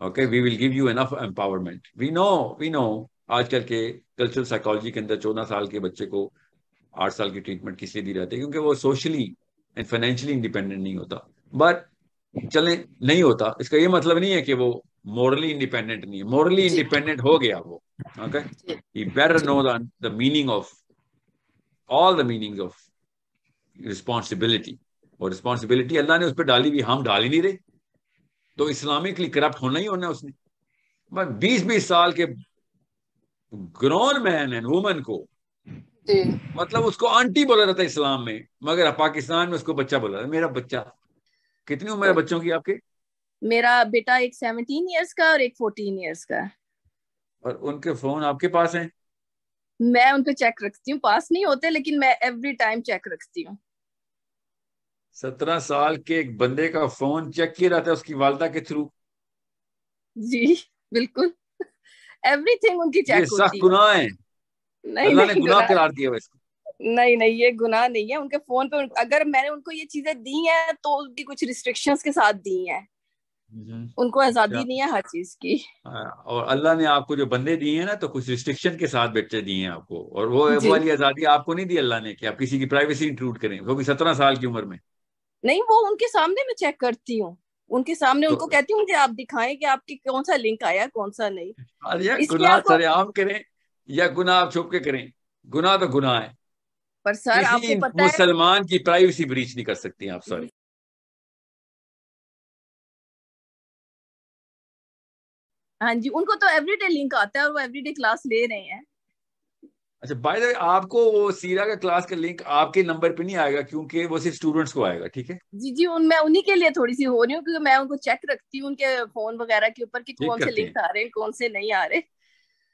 Okay we will give you enough empowerment. We know آج کل کے کلچرل سائیکالوجی کے اندر 14 سال کے بچے کو 8 سال کی ٹریٹمنٹ کس لیے دی جاتی ہے؟ کیونکہ وہ سوشلی اینڈ فائنینشلی انڈیپینڈنٹ نہیں ہوتا. بٹ چلیں نہیں ہوتا اس کا یہ مطلب نہیں ہے کہ وہ مورلی انڈیپینڈنٹ نہیں ہے. مورلی جی انڈیپینڈنٹ ہو گیا وہ. اوکے جی ہی بیٹر جی know the meaning of all the meaning of responsibility. اور رسپانسبلٹی اللہ نے اس پہ ڈالی ہوئی, ہم ڈال ہی نہیں رہے. تو اسلامکلی کرپٹ ہونا ہی ہونا اس نے. 20 سال کے گرون مین اینڈ وومن کو جی مطلب اس کو آنٹی بولا جاتا ہے اسلام میں, مگر پاکستان میں اس کو بچہ بولا جاتا ہے. میرا بچہ. کتنی عمر ہے بچوں کی آپ کے؟ میرا بیٹا ایک 17 ایئرس کا اور ایک 14 ایئرس کا. اور ان کے فون آپ کے پاس ہیں؟ میں ان پہ چیک رکھتی ہوں, پاس نہیں ہوتے لیکن میں ایوری ٹائم چیک رکھتی ہوں. 17 سال کے ایک بندے کا فون چیک کیا جاتا ہے اس کی والدہ کے تھرو. جی بالکل, ایوری تھنگ ان کی یہ چیک سخت ہوتی ہے. گناہ ہے. نہیں اللہ نے نہیں گناہ گناہ قرار دیا ہے اس کو. نہیں نہیں, یہ گناہ نہیں ہے. ان کے فون پہ اگر میں نے ان کو یہ چیزیں دی ہیں تو ان کی کچھ ریسٹرکشنز کے ساتھ دی ہیں. ان کو آزادی نہیں ہے ہر چیز کی. اور اللہ نے آپ کو جو بندے دیے ہیں نا تو کچھ ریسٹرکشن کے ساتھ بچے دیے ہیں آپ کو. اور وہ جی والی آزادی آپ کو نہیں دی اللہ نے کہ آپ کسی کی پرائیویسی انٹروڈ کریں, وہ بھی 17 سال کی عمر میں. نہیں, وہ ان کے سامنے میں چیک کرتی ہوں. ان کے سامنے ان تو کو کہتی ہوں کہ آپ دکھائیں کہ آپ کی کون سا لنک آیا کون سا نہیں. یا اس لیے گناہ آپ کو, سر عام کریں یا گناہ آپ چھپ کے کریں, گناہ تو گناہ ہے. پر سر آپ کسی کو پتا ہے, مسلمان کی پرائیویسی بریچ نہیں کر سکتی آپ. سوری. ہاں جی, ان کو تو ایوری ڈے لنک آتا ہے اور وہ ایوری ڈے کلاس لے رہے ہیں. اچھا بائی دا وے آپ کو وہ سیرا کا کلاس کا لنک آپ کے نمبر پہ نہیں آئے گا کیونکہ وہ صرف اسٹوڈنٹس کو آئے گا. ٹھیک ہے جی جی, میں انہی کے لیے تھوڑی سی ہو رہی ہوں کیونکہ میں ان کو چیک رکھتی ہوں ان کے فون وغیرہ کے اوپر کہ ٹھیک کون سے کرتے ہیں. لنک آ رہے ہیں کون سے نہیں آ رہے.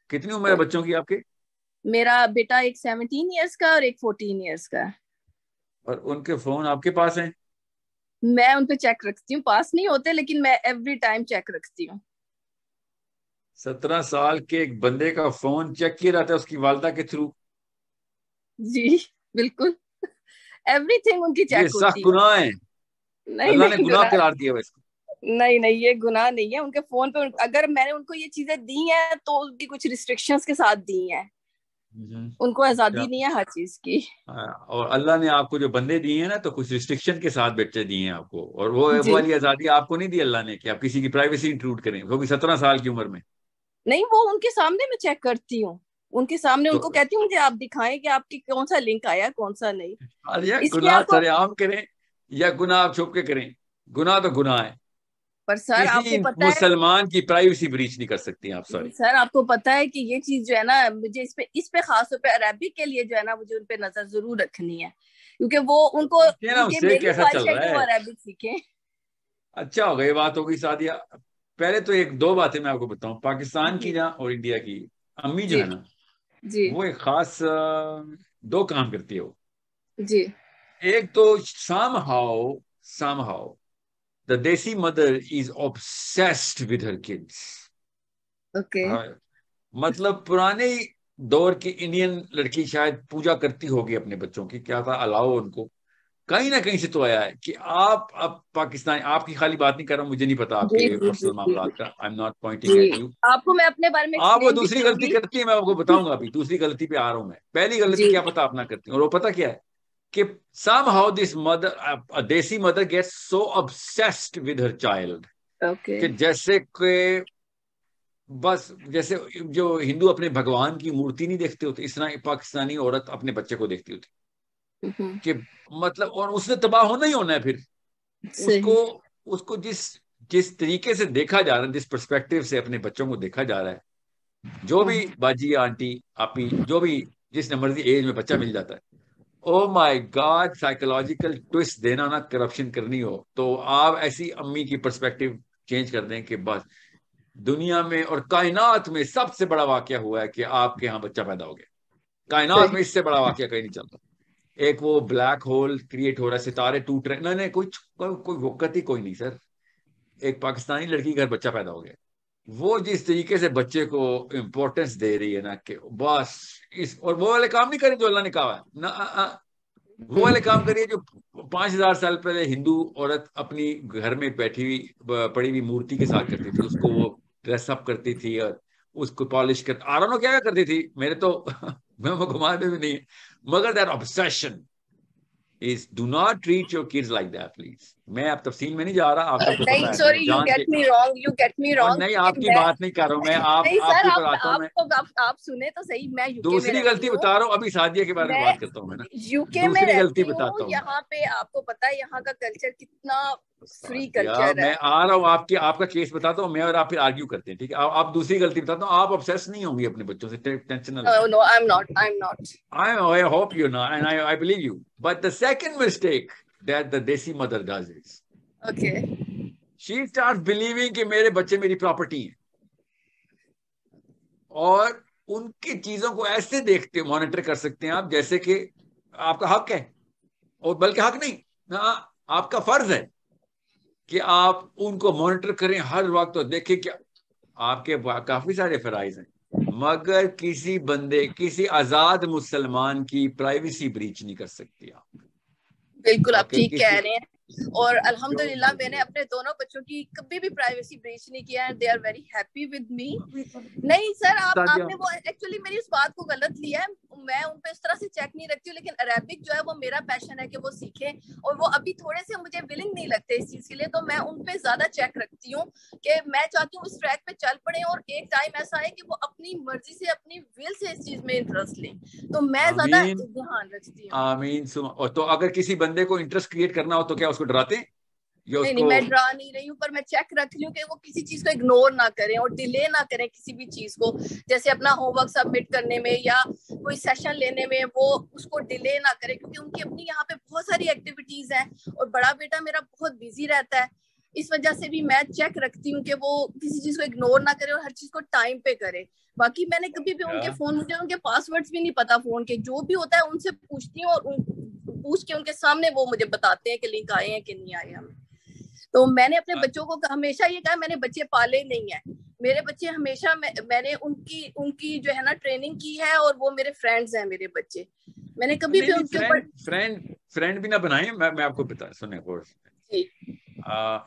کتنی عمر ہے تو بچوں کی آپ کے؟ میرا بیٹا ایک 17 ایئرس کا اور ایک 14 ایئرس کا. اور ان کے فون آپ کے پاس ہیں؟ میں ان پہ چیک رکھتی ہوں, پاس نہیں ہوتے لیکن میں ایوری ٹائم چیک رکھتی ہوں. 17 سال کے ایک بندے کا فون چیک کیا جاتا ہے اس کی والدہ کے تھرو. جی بالکل, ایوری تھنگ ان کی یہ چیک سخت ہوتی ہے. گناہ ہے. نہیں اللہ نے نہیں گناہ گناہ, قرار دیا ہے اس کو. نہیں نہیں, یہ گناہ نہیں ہے. ان کے فون پہ اگر میں نے ان کو یہ چیزیں دی ہیں تو ان کی کچھ ریسٹرکشنز کے ساتھ دی ہیں. ان کو آزادی نہیں ہے ہر چیز کی. اور اللہ نے آپ کو جو بندے دیے ہیں نا تو کچھ ریسٹرکشن کے ساتھ بچے دیے ہیں آپ کو. اور وہ جی والی آزادی آپ کو نہیں دی اللہ نے کہ آپ کسی کی پرائیویسی انٹروڈ کریں, وہ بھی 17 سال کی عمر میں. نہیں, وہ ان کے سامنے میں چیک کرتی ہوں. ان کے سامنے ان تو کو کہتی ہوں کہ آپ دکھائیں کہ آپ کی کون سا لنک آیا کون سا نہیں. یا اس لیے گناہ آپ کو, سر عام کریں یا گناہ آپ چھپ کے کریں, گناہ تو گناہ ہے. پر سر آپ کسی کو پتا ہے, مسلمان کی پرائیویسی بریچ نہیں کر سکتی آپ. جی سوری. سر آپ کو پتا ہے کہ یہ چیز جو ہے نا مجھے اس پہ خاص طور پہ عربی کے لیے جو ہے نا مجھے ان پہ نظر ضرور رکھنی ہے کیونکہ وہ ان کو, دیکھیے نا ان اس کی سے میری کیسا خواہش چل ہے رہا کہ وہ ہے. عربک سیکھیں. اچھا ہو گئی بات ہوگی سعدیہ. پہلے تو ایک دو باتیں میں آپ کو بتاؤں پاکستان کی جی نا اور انڈیا کی. امی جو جی ہے نا جی وہ ایک خاص دو کام کرتی ہے وہ. جی ایک تو somehow the desi mother is obsessed with her kids. Okay, مطلب پرانے دور کی انڈین لڑکی شاید پوجا کرتی ہوگی اپنے بچوں کی, کیا تھا الاؤ ان کو کہیں نہ کہیں سے تو آیا ہے کہ آپ اب پاکستان, آپ کی خالی بات نہیں کر رہا ہوں, مجھے نہیں پتا آپ جی کے جی پرسنل جی معاملات کا. آئی ایم ناٹ پوائنٹنگ جی, ایٹ یو. آپ کو میں اپنے بارے میں آپ وہ ایکسپلین بھی دوسری کروں غلطی گی. کرتی ہے, میں آپ کو بتاؤں گا ابھی دوسری غلطی پہ آ رہا ہوں میں. پہلی غلطی جی کیا پتا آپ نہ کرتی ہیں, اور وہ پتا کیا ہے کہ somehow this mother, a desi mother gets so obsessed with her child okay کہ جیسے کہ بس جیسے جو ہندو اپنے بھگوان کی مورتی نہیں دیکھتے ہوتے, اس طرح پاکستانی عورت اپنے بچے کو دیکھتی ہوتی کہ مطلب, اور اس نے تباہ ہونا ہی ہونا ہے. پھر صحیح, اس کو جس طریقے سے دیکھا جا رہا ہے, جس پرسپیکٹو سے اپنے بچوں کو دیکھا جا رہا ہے, جو بھی باجی آنٹی آپی جو بھی جس نے مرضی ایج میں بچہ مل جاتا ہے, او مائی گاڈ سائیکولوجیکل ٹوسٹ دینا نا کرپشن کرنی ہو تو آپ ایسی امی کی پرسپیکٹو چینج کر دیں کہ بس دنیا میں اور کائنات میں سب سے بڑا واقعہ ہوا ہے کہ آپ کے یہاں بچہ پیدا ہو گیا. کائنات صحیح, میں اس سے بڑا واقعہ کہیں نہیں چلتا. ایک وہ بلیک ہول کریٹ ہو رہا ہے, ستارے ٹوٹ رہے, نہیں کوئی وقت ہی کوئی نہیں سر. ایک پاکستانی لڑکی کا بچہ پیدا ہو گیا, وہ جس طریقے سے بچے کو امپورٹنس دے رہی ہے نا کہ بس اور وہ والے کام نہیں کریں جو اللہ نے کہا ہے نا. وہ والے کام کریے جو 5000 سال پہلے ہندو عورت اپنی گھر میں بیٹھی ہوئی پڑی ہوئی مورتی کے ساتھ کرتی تھی. اس کو وہ ڈریس اپ کرتی تھی اور اس کو پالش کر آرانو کیا کرتی تھی. میرے تو میں گھما دے بھی نہیں, مگر that obsession is do not treat your kids like that please. میں اب تفصیل میں نہیں جا رہا, آپ سب کو پتا نہیں ہے, میں سوری, یو جان کے get me wrong, you get me اور رانگ. نہیں آپ کی بات نہیں کر رہا ہوں میں, آپ نہیں آپ سر, کے اوپر آتا ہوں میں. آپ سنیں تو صحیح, میں یو کے میں دوسری رہتی غلطی ہوں, بتا رہا ہوں, ابھی سعدیہ کے بارے میں میں بات کرتا ہوں. میں نا یو کے میں دوسری غلطی رہتی بتاتا ہوں. ہوں. یہاں پہ آپ کو پتا ہے یہاں کا کلچر کتنا فری یار کلچر ہے. میں آ رہا ہوں, آپ کا کیس بتاتا ہوں میں, اور آپ پھر آرگیو کرتے ہیں, ٹھیک ہے. آپ دوسری غلطی بتاتا ہوں, آپ obsess نہیں ہوں گی اپنے بچوں سے, ٹینشن نہ لیں. No, I'm not. I hope you're not, and I believe you. But the second mistake that the Desi mother does is, Okay. she starts believing کہ میرے بچے میری پراپرٹی ہیں, اور ان کی چیزوں کو ایسے دیکھتے مانیٹر کر سکتے ہیں آپ جیسے کہ آپ کا حق ہے, اور بلکہ حق نہیں, آپ کا فرض ہے کہ آپ ان کو مانیٹر کریں ہر وقت, اور دیکھیں کہ آپ کے کافی سارے فرائض ہیں, مگر کسی بندے, کسی آزاد مسلمان کی پرائیویسی بریچ نہیں کر سکتی آپ. بالکل آپ اوکے, ٹھیک کہہ رہے ہیں, اور جو الحمدللہ میں نے اپنے دونوں بچوں کی کبھی بھی پرائیویسی بریچ نہیں کیا ہے. They are very happy with me. نہیں سر, آپ نے وہ ایکچولی میری اس بات کو غلط لیا ہے. میں ان پہ اس طرح سے چیک نہیں رکھتی ہوں, لیکن عربک جو ہے وہ میرا پیشن ہے کہ وہ سیکھیں, اور وہ ابھی تھوڑے سے مجھے ولنگ نہیں لگتے اس چیز کے لیے, تو میں ان پہ زیادہ چیک رکھتی ہوں کہ میں چاہتی ہوں اس ٹریک پہ چل پڑے, اور ایک ٹائم ایسا ہے کہ وہ اپنی مرضی سے اپنی ول سے اس چیز میں انٹرسٹ لیں, تو میں زیادہ دھیان رکھتی ہوں. آمین. تو اگر کسی بندے کو انٹرسٹ کریٹ کرنا ہو تو کیا اس کو ڈراتے ہیں یا اس نہیں کو؟ میں ڈرا نہیں رہی ہوں, پر میں چیک رکھ رہی ہوں کہ وہ کسی چیز کو اگنور نہ کریں اور ڈیلے نہ کریں کسی بھی چیز کو, جیسے اپنا ہوم ورک سبمٹ کرنے میں یا کوئی سیشن لینے میں وہ اس کو ڈیلے نہ کریں, کیونکہ ان کی اپنی یہاں پہ بہت ساری ایکٹیویٹیز ہیں, اور بڑا بیٹا میرا بہت بیزی رہتا ہے. اس وجہ سے بھی میں چیک رکھتی ہوں کہ وہ کسی چیز کو اگنور نہ کرے اور ہر چیز کو ٹائم پہ کرے. باقی میں نے کبھی بھی ان کے فون, مجھے ان کے پاس ورڈز بھی نہیں پتا فون کے, جو بھی ہوتا ہے ان سے پوچھتی ہوں, اور پوچھ کے ان کے سامنے وہ مجھے بتاتے ہیں کہ لنک آئے ہیں کہ نہیں آئے ہمیں. تو میں نے اپنے بچوں کو ہمیشہ یہ کہا, میں نے بچے پالے نہیں ہیں, میرے بچے ہمیشہ میں نے ان کی جو ہے نا ٹریننگ کی ہے, اور وہ میرے فرینڈز ہیں میرے بچے. میں نے کبھی بھی ان کے اوپر فرینڈ بھی نہ بنائیں. میں آپ کو بتا سنیں,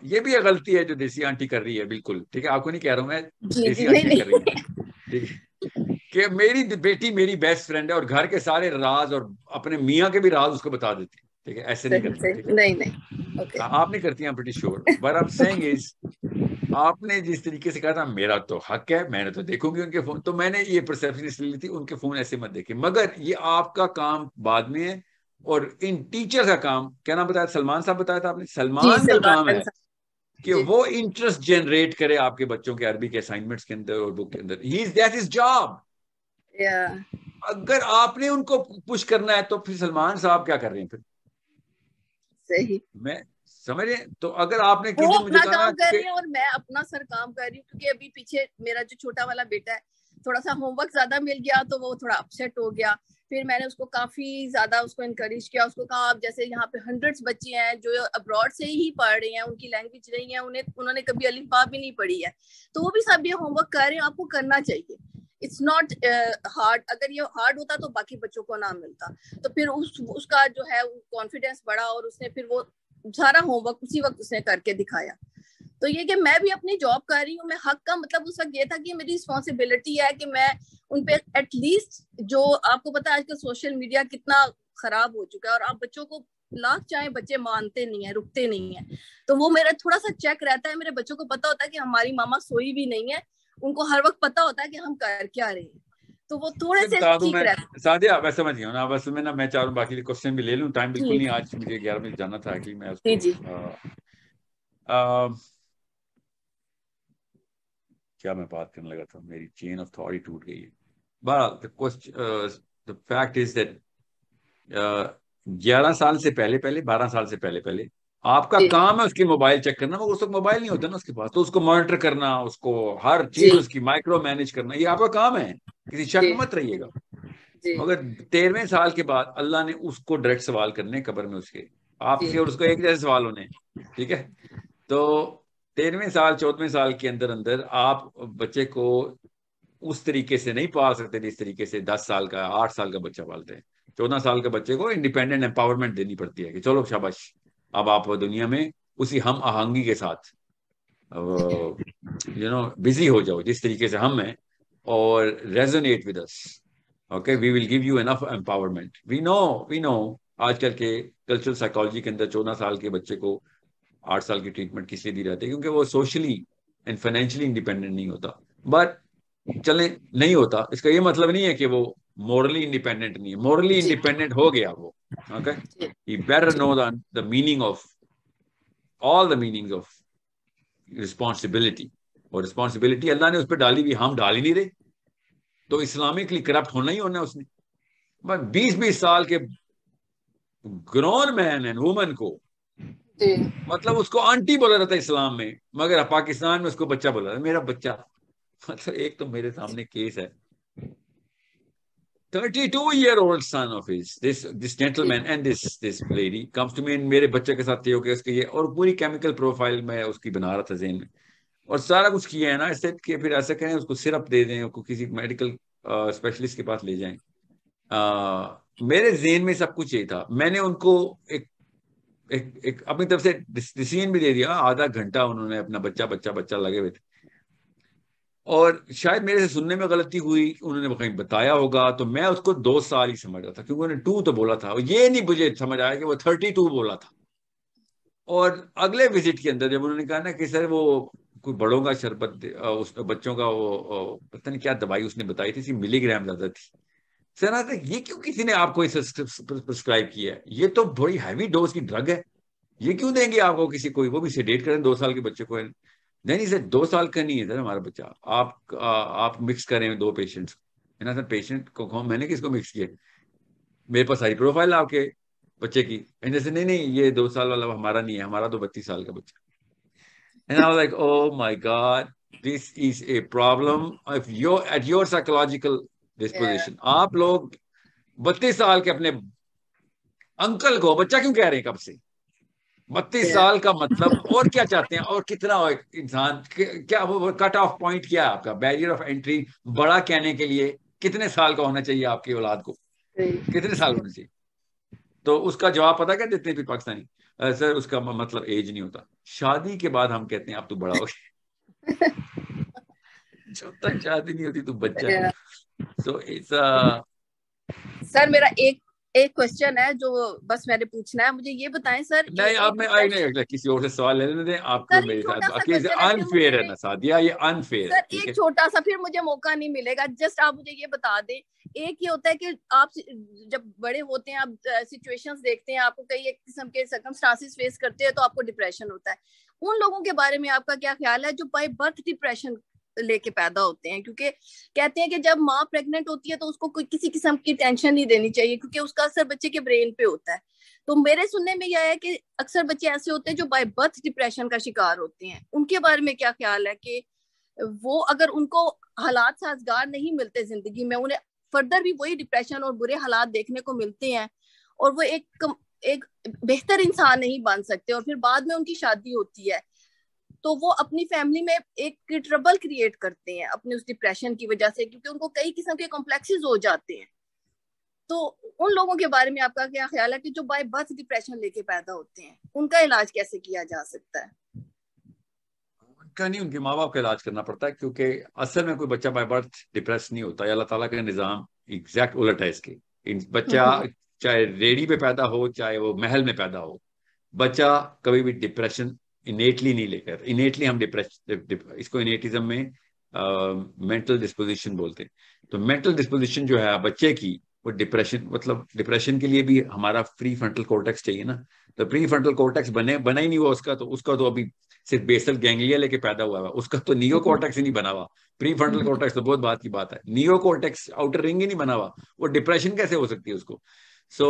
یہ بھی ایک غلطی ہے جو دیسی آنٹی کر رہی ہے. بالکل ٹھیک ہے, آپ کو نہیں کہہ رہا ہوں میں, دیسی آنٹی کر رہی ہے, ٹھیک ہے, کہ میری بیٹی میری بیسٹ فرینڈ ہے, اور گھر کے سارے راز اور اپنے میاں کے بھی راز اس کو بتا دیتی ہے. ٹھیک ہے, ایسے نہیں کرنا. ٹھیک ہے, نہیں آپ نہیں کرتی ہیں, pretty sure. But I am seeing is, آپ نے جس طریقے سے کہا تھا میرا تو حق ہے, میں نے تو دیکھوں گی ان کے فون, تو میں نے یہ پرسیپشن اس لیے لی تھی ان کے فون ایسے مت دیکھیں. مگر یہ آپ کا کام بعد میں ہے, اور ان ٹیچر کا کام, کیا نام بتایا, سلمان صاحب بتایا تھا آپ نے, سلمان کا کام ہے کہ وہ انٹرسٹ جنریٹ کرے آپ کے بچوں کے عربی کے اسائنمنٹس کے اندر اور بک کے اندر. That is job. اگر آپ نے ان کو پش کرنا ہے تو پھر سلمان صاحب کیا کر رہے ہیں پھر, صحیح, میں سمجھ رہے ہیں. تو اگر آپ نے وہ کسی اپنا مجھے کہا کام کر کہ رہی ہیں اور میں اپنا سر کام کر رہی ہوں, کیونکہ ابھی پیچھے میرا جو چھوٹا والا بیٹا ہے تھوڑا سا ہوم ورک زیادہ مل گیا تو وہ تھوڑا اپسیٹ ہو گیا. پھر میں نے اس کو کافی زیادہ اس کو انکریج کیا, اس کو کہا آپ جیسے یہاں پہ 100 بچے ہیں جو ابراڈ سے ہی پڑھ رہے ہیں, ان کی لینگویج رہی ہے, انہوں نے کبھی الف با بھی نہیں پڑھی ہے, تو وہ بھی سب یہ ہوم ورک کر رہے ہیں, آپ کو کرنا چاہیے. اٹس ناٹ ہارڈ, اگر یہ ہارڈ ہوتا تو باقی بچوں کو نہ ملتا. تو پھر اس کا جو ہے کانفیڈینس بڑھا, اور اس نے پھر وہ سارا ہوم ورک اسی وقت اس نے کر کے دکھایا. تو یہ کہ میں بھی اپنی جاب کر رہی ہوں, میں حق کا مطلب اس وقت یہ تھا کہ میری رسپانسبلٹی ہے کہ میں ان پہ ایٹ لیسٹ, جو آپ کو پتا ہے آج کل سوشل میڈیا کتنا خراب ہو چکا ہے, اور آپ بچوں کو لاکھ چاہیں بچے مانتے نہیں ہیں, رکتے نہیں ہیں, تو وہ میرا تھوڑا سا چیک رہتا ہے. میرے بچوں کو پتا ہوتا ہے کہ ہماری ماما سوئی بھی نہیں ہے, ان کو ہر وقت پتا ہوتا ہے کہ ہم کر کیا رہے ہیں, تو وہ تھوڑے سے ٹھیک رہتا ہے. سادیا میں سمجھ گیا نا, بس میں چاہوں باقی کوشچن بھی لے لوں, ٹائم بالکل نہیں, آج مجھے 11 بجے جانا تھا کہ میں اس کو کیا میں بات کرنے لگا تھا, میری چین آف تھاٹ ہی ٹوٹ گئی ہے. بہرحال the fact is that 11 سال سے پہلے 12 سال سے پہلے آپ کا کام ہے اس کی موبائل چیک کرنا, مگر اس وقت موبائل نہیں ہوتا نا اس کے پاس, تو اس کو مانیٹر کرنا, اس کو ہر چیز اس کی مائکرو مینج کرنا, یہ آپ کا کام ہے, کسی شک میں مت رہیے گا. مگر 13ویں سال کے بعد اللہ نے اس کو ڈائریکٹ سوال کرنے قبر میں اس کے, آپ سے اور اس کو ایک جیسے سوال ہونے, ٹھیک ہے. تو 13ویں سال 14ویں سال کے اندر آپ بچے کو اس طریقے سے نہیں پال سکتے جس طریقے سے 10 سال کا 8 سال کا بچہ پالتے ہیں. 14 سال کے بچے کو انڈیپینڈنٹ امپاورمنٹ دینی پڑتی ہے کہ چلو شاباش اب آپ دنیا میں اسی ہم آہنگی کے ساتھ بزی ہو جاؤ جس طریقے سے ہم ہیں, اور resonate with us. Okay, we will give you enough empowerment. We know آج کل کے کلچرل سائیکالوجی کے اندر 14 سال کے بچے کو 8 سال کی ٹریٹمنٹ کس لیے دی جاتی ہے, کیونکہ وہ سوشلی اینڈ فائنینشلی انڈیپینڈنٹ نہیں ہوتا. بٹ چلیں نہیں ہوتا, اس کا یہ مطلب نہیں ہے کہ وہ مورلی انڈیپینڈنٹ نہیں ہے. مورلی انڈیپینڈنٹ ہو گیا وہ. Okay, he better know the meaning of all the meaning of responsibility. اور رسپانسبلٹی اللہ نے اس پہ ڈالی بھی, ہم ڈال ہی نہیں رہے. تو اسلامکلی کرپٹ ہونا ہی ہونا ہے اس نے. 20 سال کے گرون مین اینڈ وومن کو مطلب اس کو آنٹی بولا جاتا ہے اسلام میں, مگر پاکستان میں اس کو بچہ بولا جاتا ہے, میرا بچہ. مطلب ایک تو میرے سامنے کیس ہے, 32-year-old son of his, this gentleman and this lady comes to me, and میرے بچے کے ساتھ یہ اس کے یہ, اور پوری کیمیکل پروفائل میں اس کی بنا رہا تھا ذہن میں, اور سارا کچھ کیا ہے نا اس سے کہ پھر ایسا کریں اس کو سرپ دے دیں, اس کو کسی میڈیکل اسپیشلسٹ کے پاس لے جائیں. میرے ذہن میں سب کچھ یہی تھا. میں نے ان کو ایک اپنی طرف سے ڈیسیژن بھی دے دیا. آدھا گھنٹہ انہوں نے اپنا بچہ لگے ہوئے تھے, اور شاید میرے سے سننے میں غلطی ہوئی, انہوں نے کہیں بتایا ہوگا, تو میں اس کو 2 سال ہی سمجھ رہا تھا, کیونکہ انہوں نے 2 تو بولا تھا. یہ نہیں مجھے سمجھ آیا کہ وہ 32 بولا تھا. اور اگلے وزٹ کے اندر جب انہوں نے کہا نا کہ سر وہ کوئی بڑوں کا شربت, اس بچوں کا وہ پتہ نہیں کیا دوائی اس نے بتائی تھی, 30 ملی گرام زیادہ تھی. سر یہ کیوں کسی نے آپ کو پرسکرائب کیا ہے, یہ تو بڑی ہیوی ڈوز کی ڈرگ ہے, یہ کیوں دیں گے آپ کو کسی کو, وہ بھی سیڈیٹ کریں 2 سال کے بچے کو. نہیں سر 2 سال کا نہیں ہے سر ہمارا بچہ, آپ مکس کریں 2 پیشنٹس. سر پیشنٹ کو میں نے کس کو مکس کیا, میرے پاس ساری پروفائل آپ کے بچے کی. سے نہیں یہ 2 سال والا ہمارا نہیں ہے, ہمارا تو 32 سال کا بچہ. And I was like, oh my God, this is a problem of at your psychological disposition. آپ لوگ 32 سال کے اپنے انکل کو بچہ کیوں کہہ رہے ہیں کب سے؟ 32 سال کا مطلب اور کیا چاہتے ہیں, اور کتنا انسان کیا وہ کٹ آف پوائنٹ کیا ہے آپ کا, بیریئر آف انٹری بڑا کہنے کے لیے کتنے سال کا ہونا چاہیے آپ کی اولاد کو, کتنے سال ہونا چاہیے؟ تو اس کا جواب پتا کیا دیتے ہیں پھر پاکستانی, سر اس کا مطلب ایج نہیں ہوتا, شادی کے بعد ہم کہتے ہیں اب تو بڑا ہو گیا. جب تک شادی نہیں ہوتی تو بچہ ہے. سو سر میرا ایک کوشچن ہے جو بس میں نے پوچھنا ہے, مجھے یہ بتائیں سر. نہیں آپ میں کسی اور سے سوال لینے دیں آپ کو, میرے ساتھ انفیئر ہے نا سعدیہ, یہ انفیئر ہے. ایک چھوٹا سا, پھر مجھے موقع نہیں ملے گا, جسٹ آپ مجھے یہ بتا دیں. ایک یہ ہوتا ہے کہ آپ جب بڑے ہوتے ہیں, آپ سچویشنز دیکھتے ہیں, آپ کو کئی ایک قسم کے سرکمسٹانسز فیس کرتے ہیں, تو آپ کو ڈپریشن ہوتا ہے. ان لوگوں کے بارے میں آپ کا کیا خیال ہے جو بائی برتھ ڈپریشن لے کے پیدا ہوتے ہیں؟ کیونکہ کہتے ہیں کہ جب ماں پریگننٹ ہوتی ہے تو اس کو کوئی کسی قسم کی ٹینشن نہیں دینی چاہیے, کیونکہ اس کا اثر بچے کے برین پہ ہوتا ہے. تو میرے سننے میں یہ ہے کہ اکثر بچے ایسے ہوتے ہیں جو بائی برتھ ڈپریشن کا شکار ہوتے ہیں. ان کے بارے میں کیا خیال ہے کہ وہ اگر ان کو حالات سازگار نہیں ملتے زندگی میں, انہیں فردر بھی وہی ڈپریشن اور برے حالات دیکھنے کو ملتے ہیں, اور وہ ایک بہتر انسان نہیں بن سکتے, اور پھر بعد میں ان کی شادی ہوتی ہے تو وہ اپنی فیملی میں ایک ٹربل کریٹ کرتے ہیں اپنے اس ڈپریشن کی وجہ سے, کیونکہ ان کو کئی قسم کے کمپلیکسز ہو جاتے ہیں. تو ان لوگوں کے بارے میں آپ کا کیا خیال ہے کہ جو بائی برتھ ڈپریشن لے کے پیدا ہوتے ہیں, ان کا علاج کیسے کیا جا سکتا ہے؟ ان کا نہیں, ان کے ماں باپ کا علاج کرنا پڑتا ہے, کیونکہ اصل میں کوئی بچہ بائی برتھ ڈپریس نہیں ہوتا. اللہ تعالیٰ کا نظام ایگزیکٹ الٹ ہے اس کے. بچہ چاہے ریڑھی پہ پیدا ہو چاہے وہ محل میں پیدا ہو, بچہ کبھی بھی ڈپریشن انیٹلی نہیں لے کر. انیٹلی ہم اس کو انیٹزم میں مینٹل ڈسپوزیشن بولتے ہیں. تو مینٹل ڈسپوزیشن جو ہے بچے کی, وہ ڈپریشن مطلب ڈپریشن کے لیے بھی ہمارا پری فرنٹل کورٹیکس چاہیے نا. تو پری فرنٹل کورٹیکس بنا ہی نہیں ہوا اس کا تو ابھی صرف بیسل گینگلیا لے کے پیدا ہوا ہے, اس کا تو نیو کورٹیکس ہی نہیں بنا ہوا. پری فرنٹل کورٹیکس تو بہت بات کی بات ہے, نیو کورٹیکس آؤٹر رنگ ہی نہیں بنا ہوا, وہ ڈپریشن کیسے ہو سکتی ہے اس کو؟ So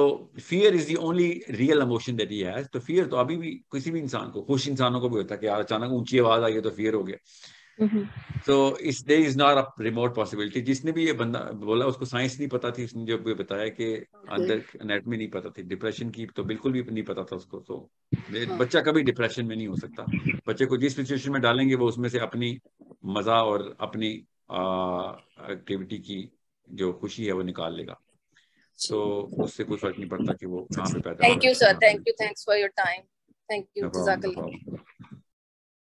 fear is the only real emotion that he has. تو فیئر تو ابھی بھی کسی بھی انسان کو, خوش انسانوں کو بھی ہوتا ہے کہ یار اچانک اونچی آواز آئی ہے تو فیئر ہو گیا. So there is not a remote possibility. جس نے بھی یہ بندہ بولا اس کو سائنس نہیں پتا تھی, اس نے جو بتایا کہ اندر انیٹمی نہیں پتا تھی, ڈپریشن کی تو بالکل بھی نہیں پتا تھا اس کو. تو بچہ کبھی ڈپریشن میں نہیں ہو سکتا. بچے کو جس سچویشن میں ڈالیں گے وہ اس میں سے اپنی مزہ اور اپنی ایکٹیویٹی کی جو خوشی ہے وہ نکال لے گا. تو اس سے کوئی فرق نہیں پڑتا کہ وہ کہاں پہ پیدا thank you sir, thank you, thanks for your time, thank you, No جزاک problem, no اللہ. problem.